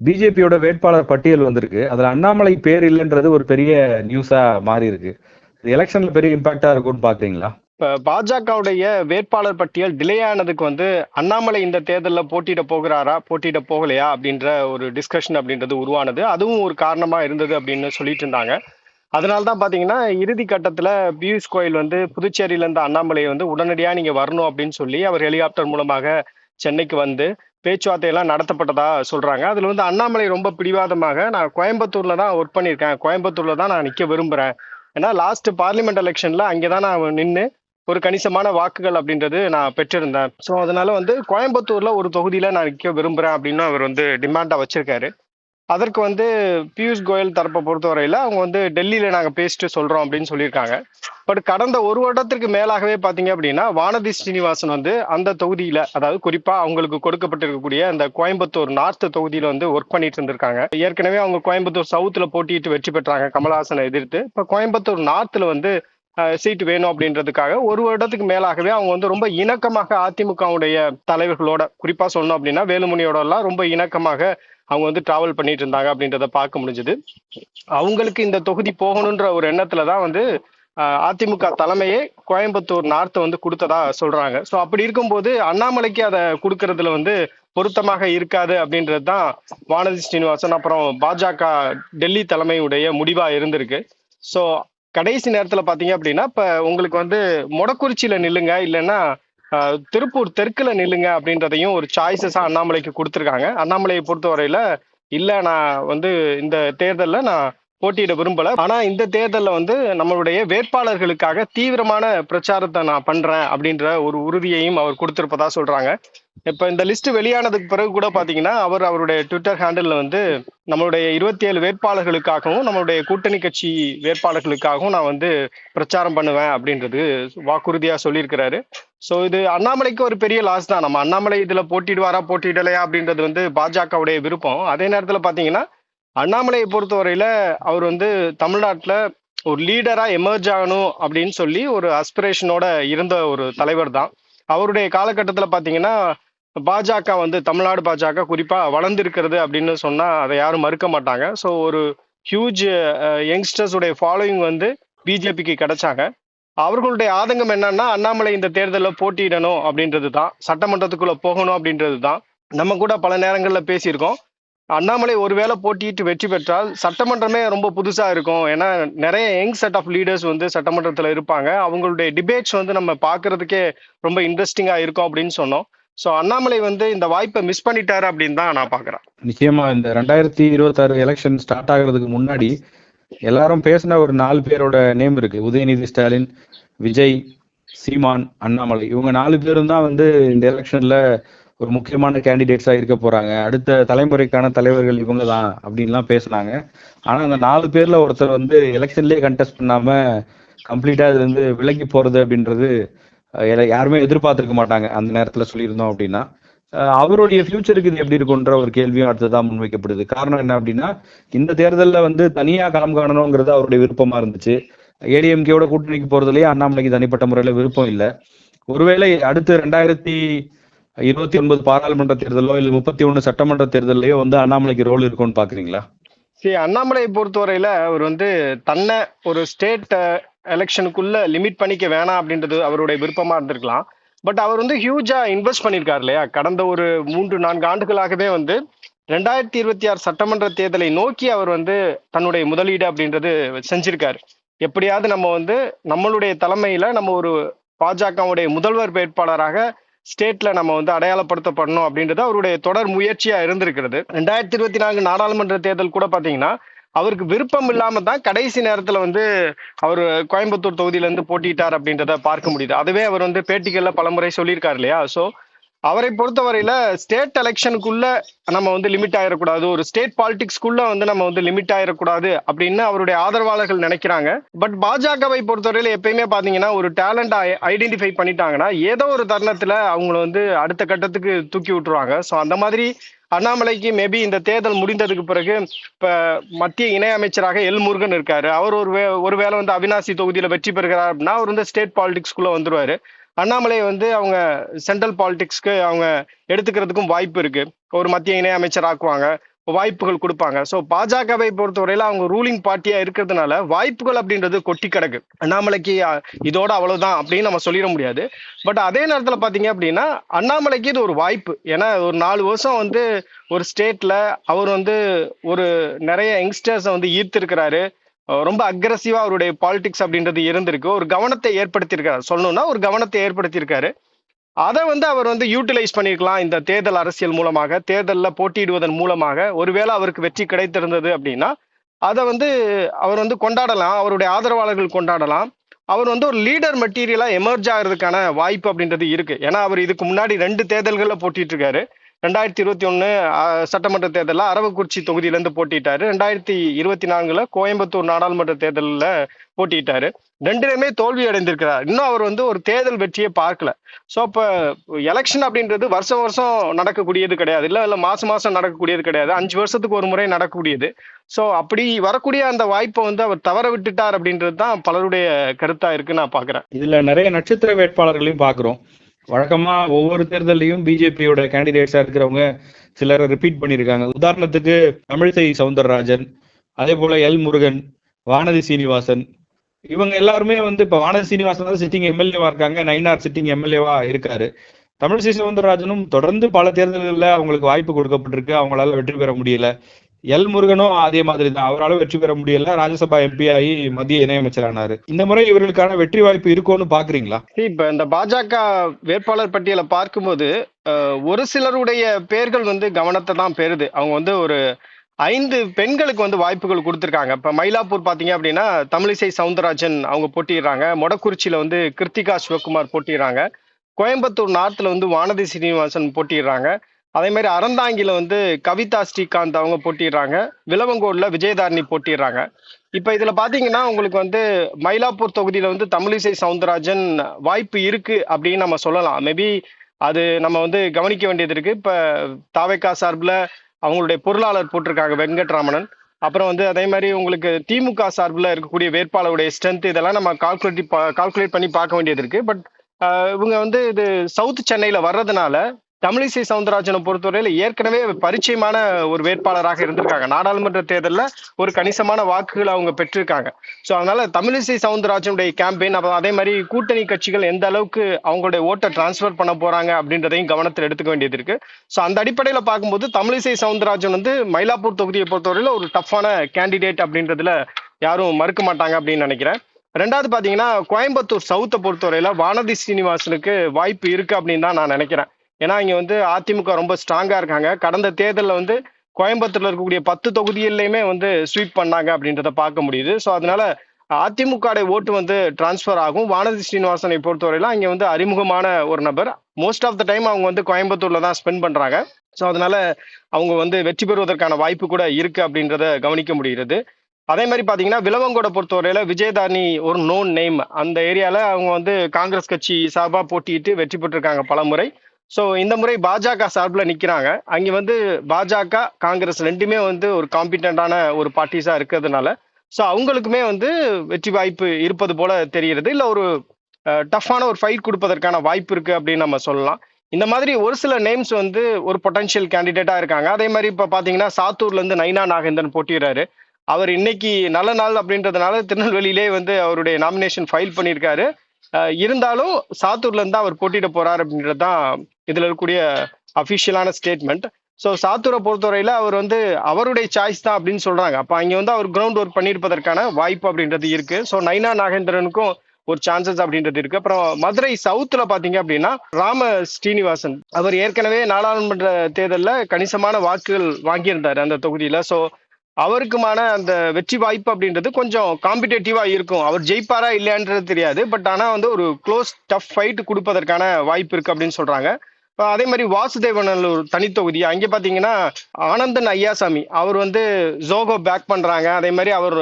பிஜேபியோட வேட்பாளர் பட்டியல் வந்திருக்கு. அதுல அண்ணாமலை பேர் இல்லைன்றது ஒரு பெரிய நியூஸா மாறி இருக்கு. எலெக்ஷன்ல பெரிய இம்பாக்டா இருக்கும்னு பாக்குறீங்களா? இப்ப பாஜகவுடைய வேட்பாளர் பட்டியல் டிலே ஆனதுக்கு அண்ணாமலை இந்த தேர்தலில் போட்டியிட போகிறாரா போட்டியிட போகலையா அப்படின்ற ஒரு டிஸ்கஷன் அப்படின்றது உருவானது. அதுவும் ஒரு காரணமா இருந்தது அப்படின்னு சொல்லிட்டு இருந்தாங்க. அதனால்தான் பாத்தீங்கன்னா இறுதி கட்டத்துல பியூஷ் கோயல் புதுச்சேரியில இருந்து அண்ணாமலை உடனடியா நீங்க வரணும் அப்படின்னு சொல்லி அவர் ஹெலிகாப்டர் மூலமாக சென்னைக்கு பேச்சுவார்த்தை எல்லாம் நடத்தப்பட்டதா சொல்றாங்க. அதுல அண்ணாமலை ரொம்ப பிடிவாதமாக நான் கோயம்புத்தூர்ல தான் ஒர்க் பண்ணியிருக்கேன், கோயம்புத்தூர்ல தான் நான் நிக்க விரும்புறேன், ஏன்னா லாஸ்ட் பார்லிமெண்ட் எலெக்ஷன்ல அங்கேதான் நான் நின்று ஒரு கணிசமான வாக்குகள் அப்படின்றது நான் பெற்றிருந்தேன். ஸோ அதனால கோயம்புத்தூர்ல ஒரு தொகுதியில நான் நிக்க விரும்புறேன் அப்படின்னு அவர் டிமாண்டா வச்சிருக்காரு. அதற்கு பியூஷ் கோயல் தரப்பை பொறுத்தவரையில அவங்க டெல்லியில நாங்க பேசிட்டு சொல்றோம் அப்படின்னு சொல்லியிருக்காங்க. பட் கடந்த ஒரு வருடத்திற்கு மேலாகவே பாத்தீங்க அப்படின்னா வானதி ஸ்ரீனிவாசன் அந்த தொகுதியில, அதாவது குறிப்பா அவங்களுக்கு கொடுக்கப்பட்டிருக்கக்கூடிய அந்த கோயம்புத்தூர் நார்த் தொகுதியில ஒர்க் பண்ணிட்டு இருந்திருக்காங்க. ஏற்கனவே அவங்க கோயம்புத்தூர் சவுத்துல போட்டிட்டு வெற்றி பெற்றாங்க கமல்ஹாசனை எதிர்த்து. இப்ப கோயம்புத்தூர் நார்த்ல சீட்டு வேணும் அப்படின்றதுக்காக ஒரு வருடத்துக்கு மேலாகவே அவங்க ரொம்ப இணக்கமாக அதிமுகவுடைய தலைவர்களோட, குறிப்பா சொல்லணும் அப்படின்னா வேலுமணியோட எல்லாம் ரொம்ப இணக்கமாக அவங்க டிராவல் பண்ணிட்டு இருந்தாங்க அப்படின்றத பார்க்க முடிஞ்சது. அவங்களுக்கு இந்த தொகுதி போகணுன்ற ஒரு எண்ணத்துலதான் அதிமுக தலைமையே கோயம்புத்தூர் நார்த் கொடுத்ததா சொல்றாங்க. ஸோ அப்படி இருக்கும்போது அண்ணாமலைக்கு அதை கொடுக்கறதுல பொருத்தமாக இருக்காது அப்படின்றது தான் வானதி ஸ்ரீனிவாசன் அப்புறம் பாஜக டெல்லி தலைமையுடைய முடிவா இருந்திருக்கு. ஸோ கடைசி நேரத்துல பாத்தீங்க அப்படின்னா இப்ப உங்களுக்கு மொடக்குறிச்சியில நில்லுங்க, இல்லைன்னா திருப்பூர் தெற்குல நில்லுங்க அப்படின்றதையும் ஒரு சாய்ஸஸா அண்ணாமலைக்கு கொடுத்துருக்காங்க. அண்ணாமலையை பொறுத்தவரையில இல்ல நான் இந்த தேர்தலில் நான் போட்டியிட விரும்பல, ஆனா இந்த தேர்தலில் நம்மளுடைய வேட்பாளர்களுக்காக தீவிரமான பிரச்சாரத்தை நான் பண்றேன் அப்படின்ற ஒரு உறுதியையும் அவர் கொடுத்திருப்பதா சொல்றாங்க. இப்ப இந்த லிஸ்ட் வெளியானதுக்கு பிறகு கூட பாத்தீங்கன்னா அவருடைய ட்விட்டர் ஹேண்டில் நம்மளுடைய 27 வேட்பாளர்களுக்காகவும் நம்மளுடைய கூட்டணி கட்சி வேட்பாளர்களுக்காகவும் நான் பிரச்சாரம் பண்ணுவேன் அப்படின்றது வாக்குறுதியா சொல்லியிருக்கிறாரு. சோ இது அண்ணாமலைக்கு ஒரு பெரிய லாஸ் தான். நம்ம அண்ணாமலை இதுல போட்டிடுவாரா போட்டியிடலையா அப்படின்றது பாஜகவுடைய விருப்பம். அதே நேரத்துல பாத்தீங்கன்னா அண்ணாமலையை பொறுத்தவரையில அவர் தமிழ்நாட்டுல ஒரு லீடரா எமர்ஜ் ஆகணும் அப்படின்னு சொல்லி ஒரு அஸ்பிரேஷனோட இருந்த ஒரு தலைவர் தான். அவருடைய காலகட்டத்துல பாத்தீங்கன்னா பாஜக தமிழ்நாடு பாஜக குறிப்பா வளர்ந்திருக்கிறது அப்படின்னு சொன்னா அதை யாரும் மறுக்க மாட்டாங்க. ஸோ ஒரு ஹியூஜ் யங்ஸ்டர்ஸ் உடைய ஃபாலோயிங் பிஜேபிக்கு கிடைச்சாங்க. அவர்களுடைய ஆதங்கம் என்னன்னா அண்ணாமலை இந்த தேர்தலில் போட்டியிடணும் அப்படின்றது தான், சட்டமன்றத்துக்குள்ள போகணும் அப்படின்றது தான். நம்ம கூட பல நேரங்கள்ல பேசியிருக்கோம், அண்ணாமலை ஒருவேளை போட்டியிட்டு வெற்றி பெற்றால் சட்டமன்றமே ரொம்ப புதுசா இருக்கும். ஏன்னா நிறைய யங் செட் ஆஃப் லீடர்ஸ் சட்டமன்றத்துல இருப்பாங்க, அவங்களுடைய டிபேட்ஸ் நம்ம பாக்குறதுக்கே ரொம்ப இன்ட்ரெஸ்டிங்கா இருக்கும் அப்படின்னு சொன்னோம். ஸோ அண்ணாமலை இந்த வாய்ப்பை மிஸ் பண்ணிட்டாரு அப்படின்னு தான் நான் பாக்குறேன். நிச்சயமா இந்த 2026 எலெக்ஷன் ஸ்டார்ட் ஆகுறதுக்கு முன்னாடி எல்லாரும் பேசின ஒரு 4 பேரோட நேம் இருக்கு. உதயநிதி ஸ்டாலின், விஜய், சீமான், அண்ணாமலை. இவங்க 4 பேரும் தான் இந்த எலெக்ஷன்ல ஒரு முக்கியமான கேண்டிடேட்ஸா இருக்க போறாங்க, அடுத்த தலைமுறைக்கான தலைவர்கள் இவங்க தான் அப்படின்லாம் பேசினாங்க. ஆனா அந்த 4 பேர்ல ஒருத்தர் எலெக்ஷன்லயே கண்டெஸ்ட் பண்ணாம கம்ப்ளீட்டா இதுல இருந்து விலகி போறது அப்படின்றது யாருமே எதிர்பார்த்திருக்க மாட்டாங்க அந்த நேரத்துல சொல்லியிருந்தோம் அப்படின்னா. அவருடைய ஃபியூச்சருக்கு இது எப்படி இருக்குன்ற ஒரு கேள்வியும் அடுத்ததான் முன்வைக்கப்படுது. காரணம் என்ன அப்படின்னா இந்த தேர்தலில் தனியா களம் காணணுங்கிறது அவருடைய விருப்பமா இருந்துச்சு. ஏடிஎம்கேவோட கூட்டணிக்கு போறதுலயே அண்ணாமலைக்கு தனிப்பட்ட முறையில விருப்பம் இல்லை. ஒருவேளை அடுத்து 2029 பாராளுமன்ற தேர்தலோ இல்ல 31 சட்டமன்ற தேர்தலையோ அண்ணாமலைக்கு ரோல் இருக்கும்னு பாக்குறீங்களா? சரி, அண்ணாமலையை பொறுத்தவரையில அவர் தன்னை ஒரு ஸ்டேட் எலெக்ஷனுக்குள்ள லிமிட் பண்ணிக்க வேணாம் அப்படின்றது அவருடைய விருப்பமா இருந்திருக்கலாம். பட் அவர் ஹியூஜா இன்வெஸ்ட் பண்ணியிருக்காரு இல்லையா? கடந்த ஒரு 3-4 ஆண்டுகளாகவே 2026 சட்டமன்ற தேர்தலை நோக்கி அவர் தன்னுடைய முதலீடு அப்படின்றது செஞ்சிருக்காரு. எப்படியாவது நம்ம நம்மளுடைய தலைமையில நம்ம ஒரு பாஜகவுடைய முதல்வர் வேட்பாளராக ஸ்டேட்ல நம்ம அடையாளப்படுத்தப்படணும் அப்படின்றது அவருடைய தொடர் முயற்சியா இருந்திருக்கிறது. 2024 நாடாளுமன்ற தேர்தல் கூட பாத்தீங்கன்னா அவருக்கு விருப்பம் இல்லாம தான் கடைசி நேரத்துல அவர் கோயம்புத்தூர் தொகுதியில இருந்து போட்டிட்டார் அப்படின்றத பார்க்க முடியுது. அதுவே அவர் பேட்டிகள்ல பலமுறை சொல்லியிருக்காரு இல்லையா? சோ அவரை பொறுத்தவரையில ஸ்டேட் எலெக்ஷனுக்குள்ள நம்ம லிமிட் ஆயிடக்கூடாது, ஒரு ஸ்டேட் பாலிடிக்ஸ்க்குள்ள நம்ம லிமிட் ஆயிடக்கூடாது அப்படின்னு அவருடைய ஆதரவாளர்கள் நினைக்கிறாங்க. பட் பாஜகவை பொறுத்தவரையில எப்பயுமே பாத்தீங்கன்னா ஒரு டேலண்ட் ஐடென்டிஃபை பண்ணிட்டாங்கன்னா ஏதோ ஒரு தருணத்துல அவங்கள அடுத்த கட்டத்துக்கு தூக்கி விட்டுருவாங்க. ஸோ அந்த மாதிரி அண்ணாமலைக்கு மேபி இந்த தேர்தல் முடிந்ததுக்கு பிறகு இப்ப மத்திய இணை அமைச்சராக எல் முருகன் இருக்காரு, அவர் ஒருவேளை அவினாசி தொகுதியில வெற்றி பெறுகிறார் அப்படின்னா அவர் ஸ்டேட் பாலிடிக்ஸ்குள்ள வந்துருவாரு. அண்ணாமலை அவங்க சென்ட்ரல் பாலிடிக்ஸ்க்கு அவங்க எடுத்துக்கிறதுக்கும் வாய்ப்பு இருக்கு. ஒரு மத்திய இணை அமைச்சர் ஆக்குவாங்க, வாய்ப்புகள் கொடுப்பாங்க. ஸோ பாஜகவை பொறுத்தவரையில அவங்க ரூலிங் பார்ட்டியா இருக்கிறதுனால வாய்ப்புகள் அப்படின்றது கொட்டி கிடக்கு. அண்ணாமலைக்கு இதோட அவ்வளவுதான் அப்படின்னு நம்ம சொல்லிட முடியாது. பட் அதே நேரத்துல பாத்தீங்க அப்படின்னா அண்ணாமலைக்கு இது ஒரு வாய்ப்பு. ஏன்னா ஒரு 4 வருஷம் வந்து ஒரு ஸ்டேட்ல அவர் வந்து ஒரு நிறைய யங்ஸ்டர்ஸை வந்து ஈர்த்திருக்கிறாரு. ரொம்ப அக்ரஸிவா அவருடைய பாலிடிக்ஸ் அப்படின்றது இருந்திருக்கு. ஒரு கவனத்தை ஏற்படுத்தியிருக்காரு. சொல்லணும்னா ஒரு கவனத்தை ஏற்படுத்தியிருக்காரு. அதை வந்து அவர் வந்து யூட்டிலைஸ் பண்ணிருக்கலாம் இந்த தேர்தல் அரசியல் மூலமாக, தேர்தலில் போட்டியிடுவதன் மூலமாக. ஒருவேளை அவருக்கு வெற்றி கிடைத்திருந்தது அப்படின்னா அதை வந்து அவர் வந்து கொண்டாடலாம், அவருடைய ஆதரவாளர்கள் கொண்டாடலாம். அவர் வந்து ஒரு லீடர் மெட்டீரியலா எமர்ஜ் ஆகிறதுக்கான வாய்ப்பு அப்படின்றது இருக்கு. ஏன்னா அவர் இதுக்கு முன்னாடி 2 தேர்தல்கள்ல போட்டிட்டு இருக்காரு. 2021 சட்டமன்ற தேர்தலில் அரவக்குறிச்சி தொகுதியிலேருந்து போட்டிட்டாரு. 2024 கோயம்புத்தூர் நாடாளுமன்ற தேர்தலில் போட்டிட்டாரு. 2லுமே தோல்வி அடைந்திருக்கிறார். இன்னும் அவர் வந்து ஒரு தேர்தல் வெற்றியை பார்க்கல. ஸோ இப்போ எலெக்ஷன் அப்படின்றது வருஷம் வருஷம் நடக்கக்கூடியது கிடையாது, இல்லை மாசம் மாசம் நடக்கக்கூடியது கிடையாது, 5 வருஷத்துக்கு ஒரு முறை நடக்கக்கூடியது. ஸோ அப்படி வரக்கூடிய அந்த வாய்ப்பை வந்து அவர் தவற விட்டுட்டார் அப்படின்றது தான் பலருடைய கருத்தா இருக்கு நான் பாக்குறேன். இதுல நிறைய நட்சத்திர வேட்பாளர்களையும் பாக்குறோம். வழக்கமா ஒவ்வொரு தேர்தலையும் பிஜேபியோட கேண்டிடேட்ஸா இருக்கிறவங்க சிலரை ரிப்பீட் பண்ணியிருக்காங்க. உதாரணத்துக்கு தமிழிசை சவுந்தரராஜன், அதே போல எல் முருகன், வானதி சீனிவாசன், இவங்க எல்லாருமே வந்து இப்ப வானதி சீனிவாசன் தான் சிட்டிங் எம்எல்ஏவா இருக்காங்க, நயினார் சிட்டிங் எம்எல்ஏவா இருக்காரு. தமிழிசை சவுந்தரராஜனும் தொடர்ந்து பல தேர்தல்களில் அவங்களுக்கு வாய்ப்பு கொடுக்கப்பட்டிருக்கு, அவங்களால வெற்றி பெற முடியல. எல் முருகனும் அதே மாதிரி தான், அவரால் வெற்றி பெற முடியல, ராஜ்யசபா எம்பி ஆகி மத்திய இணையமைச்சரானாரு. இந்த முறை இவர்களுக்கான வெற்றி வாய்ப்பு இருக்கும்னு பாக்குறீங்களா? இப்ப இந்த பாஜக வேட்பாளர் பட்டியலை பார்க்கும்போது ஒரு சிலருடைய பெயர்கள் வந்து கவனத்தை தான் பெறுது. அவங்க வந்து ஒரு 5 பெண்களுக்கு வந்து வாய்ப்புகள் கொடுத்திருக்காங்க. இப்ப மயிலாப்பூர் பாத்தீங்க அப்படின்னா தமிழிசை சவுந்தரராஜன் அவங்க போட்டிடுறாங்க. மொடக்குறிச்சியில வந்து கிருத்திகா சிவகுமார் போட்டிடுறாங்க. கோயம்புத்தூர் நார்த்ல வந்து வானதி சீனிவாசன் போட்டிடுறாங்க. அதே மாதிரி அறந்தாங்கில வந்து கவிதா ஸ்ரீகாந்த் அவங்க போட்டிடுறாங்க. விளவங்கோடுல விஜயதாரணி போட்டிடுறாங்க. இப்ப இதுல பாத்தீங்கன்னா உங்களுக்கு வந்து மயிலாப்பூர் தொகுதியில வந்து தமிழிசை சவுந்தரராஜன் வாய்ப்பு இருக்கு அப்படின்னு நம்ம சொல்லலாம். மேபி அது நம்ம வந்து கவனிக்க வேண்டியது இருக்கு. இப்ப தாவேகா சார்பில் அவங்களுடைய பொருளாளர் போட்டிருக்காங்க வெங்கட்ராமணன். அப்புறம் வந்து அதே மாதிரி உங்களுக்கு திமுக சார்பில் இருக்கக்கூடிய வேட்பாளருடைய ஸ்ட்ரென்த் இதெல்லாம் நம்ம கால்குலேட் பண்ணி பார்க்க வேண்டியது இருக்கு. பட் இவங்க வந்து இது சவுத் சென்னையில வர்றதுனால தமிழிசை சவுந்தரராஜனை பொறுத்தவரையில ஏற்கனவே பரிச்சயமான ஒரு வேட்பாளராக இருந்திருக்காங்க. நாடாளுமன்ற தேர்தலில் ஒரு கணிசமான வாக்குகள் அவங்க பெற்றிருக்காங்க. ஸோ அதனால தமிழிசை சவுந்தரராஜனுடைய கேம்பெயின், அப்புறம் அதே மாதிரி கூட்டணி கட்சிகள் எந்த அளவுக்கு அவங்களுடைய ஓட்டை டிரான்ஸ்ஃபர் பண்ண போறாங்க அப்படின்றதையும் கவனத்தில் எடுத்துக்க வேண்டியது இருக்கு. ஸோ அந்த அடிப்படையில் பார்க்கும்போது தமிழிசை சவுந்தரராஜன் வந்து மயிலாப்பூர் தொகுதியை பொறுத்தவரையில ஒரு டஃப்பான கேண்டிடேட் அப்படின்றதுல யாரும் மறுக்க மாட்டாங்க அப்படின்னு நினைக்கிறேன். 2வது பாத்தீங்கன்னா கோயம்புத்தூர் சவுத்தை பொறுத்தவரையில வானதி சீனிவாசனுக்கு வாய்ப்பு இருக்கு அப்படின்னு தான் நான் நினைக்கிறேன். ஏன்னா இங்க வந்து அதிமுக ரொம்ப ஸ்ட்ராங்கா இருக்காங்க. கடந்த தேர்தலில் வந்து கோயம்புத்தூர்ல இருக்கக்கூடிய 10 தொகுதிகளிலுமே வந்து ஸ்வீப் பண்ணாங்க அப்படின்றத பார்க்க முடியுது. ஸோ அதனால அதிமுக ஓட்டு வந்து டிரான்ஸ்ஃபர் ஆகும். வானதி ஸ்ரீனிவாசனை பொறுத்தவரையில அங்க வந்து அறிமுகமான ஒரு நபர். மோஸ்ட் ஆஃப் த டைம் அவங்க வந்து கோயம்புத்தூர்ல தான் ஸ்பெண்ட் பண்றாங்க. ஸோ அதனால அவங்க வந்து வெற்றி பெறுவதற்கான வாய்ப்பு கூட இருக்கு அப்படின்றத கவனிக்க முடிகிறது. அதே மாதிரி பாத்தீங்கன்னா விளவங்கோட பொறுத்தவரையில விஜயதாரணி ஒரு நோன் நேம். அந்த ஏரியால அவங்க வந்து காங்கிரஸ் கட்சி சார்பா போட்டியிட்டு வெற்றி பெற்றிருக்காங்க பல முறை. ஸோ இந்த முறை பாஜக சார்பில் நிற்கிறாங்க. அங்கே வந்து பாஜக காங்கிரஸ் 2மே வந்து ஒரு காம்பிட்டண்டான ஒரு பார்ட்டிஸாக இருக்கிறதுனால ஸோ அவங்களுக்குமே வந்து வெற்றி வாய்ப்பு இருப்பது போல தெரிகிறது. இல்லை ஒரு டஃப்பான ஒரு ஃபைட் கொடுப்பதற்கான வாய்ப்பு இருக்கு அப்படின்னு நம்ம சொல்லலாம். இந்த மாதிரி ஒரு சில நேம்ஸ் வந்து ஒரு பொட்டன்ஷியல் கேண்டிடேட்டா இருக்காங்க. அதே மாதிரி இப்போ பார்த்தீங்கன்னா சாத்தூர்ல இருந்து நைனா நாகேந்திரன் போட்டிடுறாரு. அவர் இன்னைக்கு நல்ல நாள் அப்படின்றதுனால திருநெல்வேலியிலே வந்து அவருடைய நாமினேஷன் ஃபைல் பண்ணியிருக்காரு. இருந்தாலும் சாத்தூர்ல இருந்து அவர் போட்டியிட போறாரு அப்படின்றது தான் இதுல இருக்கக்கூடிய அபிஷியலான ஸ்டேட்மெண்ட். ஸோ சாத்தூரை பொறுத்தவரையில அவர் வந்து அவருடைய சாய்ஸ் தான் அப்படின்னு சொல்றாங்க. அப்ப அங்க வந்து அவர் கிரவுண்ட் ஒர்க் பண்ணியிருப்பதற்கான வாய்ப்பு அப்படின்றது இருக்கு. ஸோ நைனா நாகேந்திரனுக்கும் ஒரு சான்சஸ் அப்படின்றது இருக்கு. அப்புறம் மதுரை சவுத்துல பாத்தீங்க அப்படின்னா ராம ஸ்ரீனிவாசன் அவர் ஏற்கனவே நாடாளுமன்ற தேர்தலில் கணிசமான வாக்குகள் வாங்கியிருந்தாரு அந்த தொகுதியில. ஸோ அவருக்குமான அந்த வெற்றி வாய்ப்பு அப்படின்றது கொஞ்சம் காம்படிட்டிவா இருக்கும். அவர் ஜெயிப்பாரா இல்லையான்றது தெரியாது. பட் ஆனா வந்து ஒரு க்ளோஸ் டஃப் ஃபைட் கொடுப்பதற்கான வாய்ப்பு இருக்கு அப்படின்னு சொல்றாங்க. அதே மாதிரி வாசுதேவநல்லூர் தனித்தொகுதி அங்கே பாத்தீங்கன்னா ஆனந்தன் ஐயாசாமி அவர் வந்து ஜோகோ பேக் பண்றாங்க. அதே மாதிரி அவர்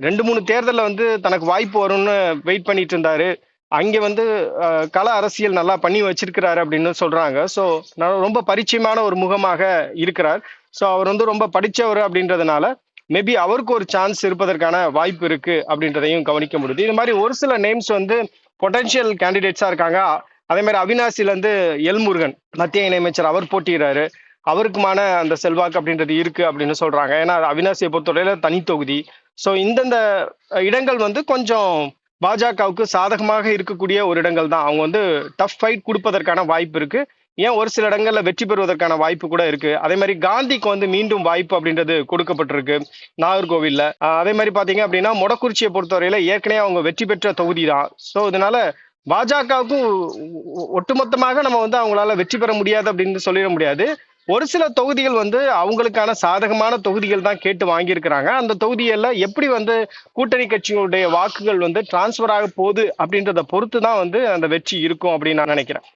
2-3 தேர்தலில் வந்து தனக்கு வாய்ப்பு வரும்னு வெயிட் பண்ணிட்டு இருந்தாரு. அங்க வந்து கள அரசியல் நல்லா பண்ணி வச்சிருக்கிறாரு அப்படின்னு சொல்றாங்க. ஸோ ரொம்ப பரிச்சயமான ஒரு முகமாக இருக்கிறார். ஸோ அவர் வந்து ரொம்ப படிச்சவர் அப்படின்றதுனால மேபி அவருக்கு ஒரு சான்ஸ் இருப்பதற்கான வாய்ப்பு இருக்கு அப்படின்றதையும் கவனிக்க முடியுது. இது மாதிரி ஒரு சில நேம்ஸ் வந்து பொட்டன்ஷியல் கேண்டிடேட்ஸா இருக்காங்க. அதே மாதிரி அவினாசில இருந்து எல் முருகன் மத்திய இணையமைச்சர் அவர் போட்டிடுறாரு. அவருக்குமான அந்த செல்வாக்கு அப்படின்றது இருக்கு அப்படின்னு சொல்றாங்க. ஏன்னா அவினாசியை பொறுத்தவரையில தனி தொகுதி. ஸோ இந்தந்த இடங்கள் வந்து கொஞ்சம் பாஜகவுக்கு சாதகமாக இருக்கக்கூடிய ஒரு இடங்கள் தான். அவங்க வந்து டஃப் ஃபைட் கொடுப்பதற்கான வாய்ப்பு இருக்கு. ஏன் ஒரு சில இடங்கள்ல வெற்றி பெறுவதற்கான வாய்ப்பு கூட இருக்கு. அதே மாதிரி காந்திக்கு வந்து மீண்டும் வாய்ப்பு அப்படின்றது கொடுக்கப்பட்டிருக்கு நாகர்கோவில்ல. அதே மாதிரி பாத்தீங்க அப்படின்னா மொடக்குறிச்சியை பொறுத்தவரையில ஏற்கனவே அவங்க வெற்றி பெற்ற தொகுதி தான். ஸோ இதனால பாஜகவுக்கும் ஒட்டுமொத்தமாக நம்ம வந்து அவங்களால வெற்றி பெற முடியாது அப்படின்னு சொல்லிட முடியாது. ஒரு சில தொகுதிகள் வந்து அவங்களுக்கான சாதகமான தொகுதிகள் தான் கேட்டு வாங்கியிருக்கிறாங்க. அந்த தொகுதிகள்ல எப்படி வந்து கூட்டணி கட்சிகளுடைய வாக்குகள் வந்து டிரான்ஸ்பர் ஆக போகுது அப்படின்றத பொறுத்து தான் வந்து அந்த வெற்றி இருக்கும் அப்படின்னு நான் நினைக்கிறேன்.